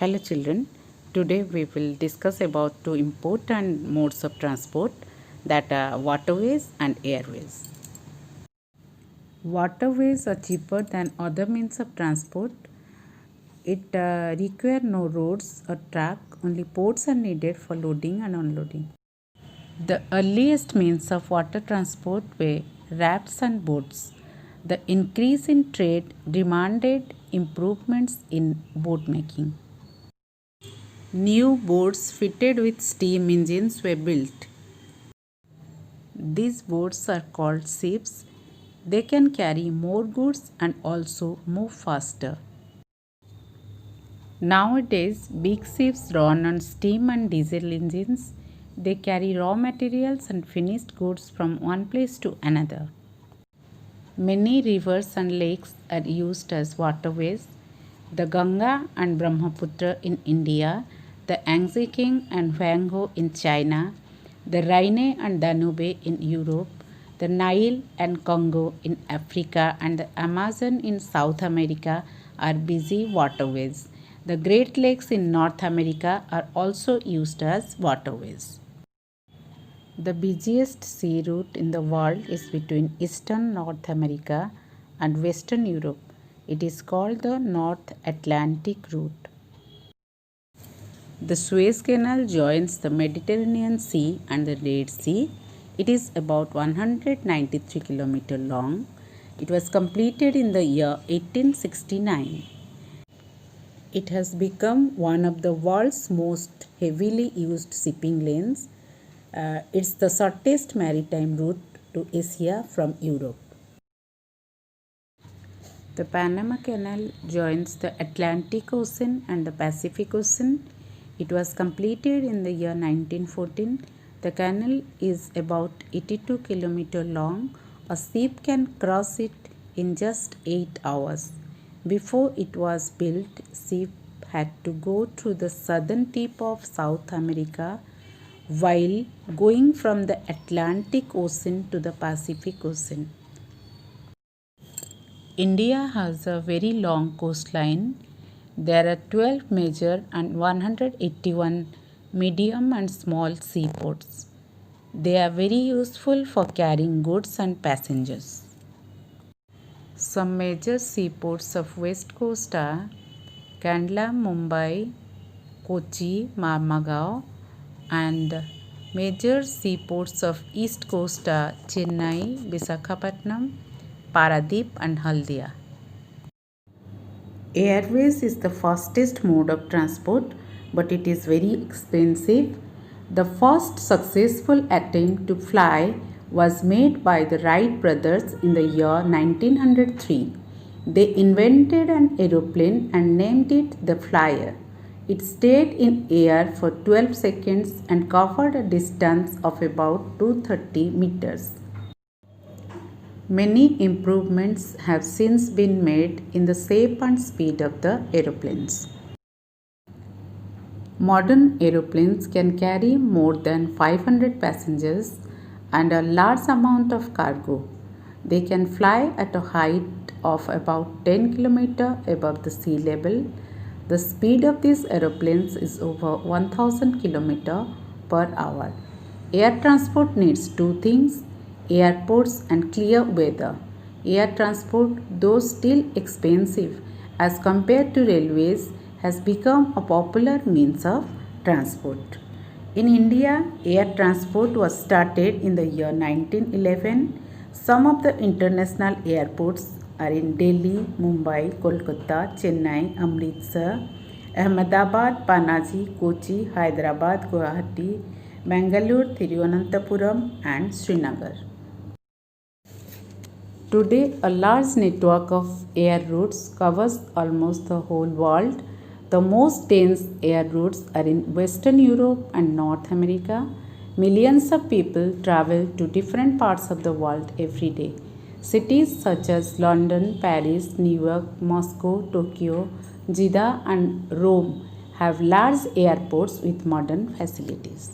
Hello children, today we will discuss about two important modes of transport, that are waterways and airways. Waterways are cheaper than other means of transport. It require no roads or track, only ports are needed for loading and unloading. The earliest means of water transport were rafts and boats. The increase in trade demanded improvements in boat making. New boats fitted with steam engines were built. These boats are called ships. They can carry more goods and also move faster. Nowadays, big ships run on steam and diesel engines. They carry raw materials and finished goods from one place to another. Many rivers and lakes are used as waterways. The Ganga and Brahmaputra in India, the Yangtze Kiang and Huanghe in China, the Rhine and Danube in Europe, the Nile and Congo in Africa, and the Amazon in South America are busy waterways. The Great Lakes in North America are also used as waterways. The busiest sea route in the world is between eastern North America and western Europe. It is called the North Atlantic route. The Suez Canal joins the Mediterranean Sea and the Red Sea. It is about 193 km long. It was completed in the year 1869. It has become one of the world's most heavily used shipping lanes. It's the shortest maritime route to Asia from Europe. The Panama Canal joins the Atlantic Ocean and the Pacific Ocean. It was completed in the year 1914. The canal is about 82 km long. A ship can cross it in just 8 hours. Before it was built, ship had to go through the southern tip of South America while going from the Atlantic Ocean to the Pacific Ocean. India has a very long coastline. There are 12 major and 181 medium and small seaports. They are very useful for carrying goods and passengers. Some major seaports of West Coast are Kandla, Mumbai, Kochi, Marmagao, and major seaports of East Coast are Chennai, Visakhapatnam, Paradip and Haldia. Airways is the fastest mode of transport, but it is very expensive. The first successful attempt to fly was made by the Wright brothers in the year 1903. They invented an aeroplane and named it the Flyer. It stayed in air for 12 seconds and covered a distance of about 230 meters. Many improvements have since been made in the shape and speed of the aeroplanes. Modern aeroplanes can carry more than 500 passengers and a large amount of cargo. They can fly at a height of about 10 km above the sea level. The speed of these aeroplanes is over 1000 km per hour. Air transport needs two things: airports and clear weather. Air transport, though still expensive as compared to railways, has become a popular means of transport. In India, air transport was started in the year 1911. Some of the international airports are in Delhi, Mumbai, Kolkata, Chennai, Amritsar, Ahmedabad, Panaji, Kochi, Hyderabad, Guwahati, Bangalore, Thiruvananthapuram and Srinagar. Today, a large network of air routes covers almost the whole world. The most dense air routes are in Western Europe and North America. Millions of people travel to different parts of the world every day. Cities such as London, Paris, New York, Moscow, Tokyo, Jeddah and Rome have large airports with modern facilities.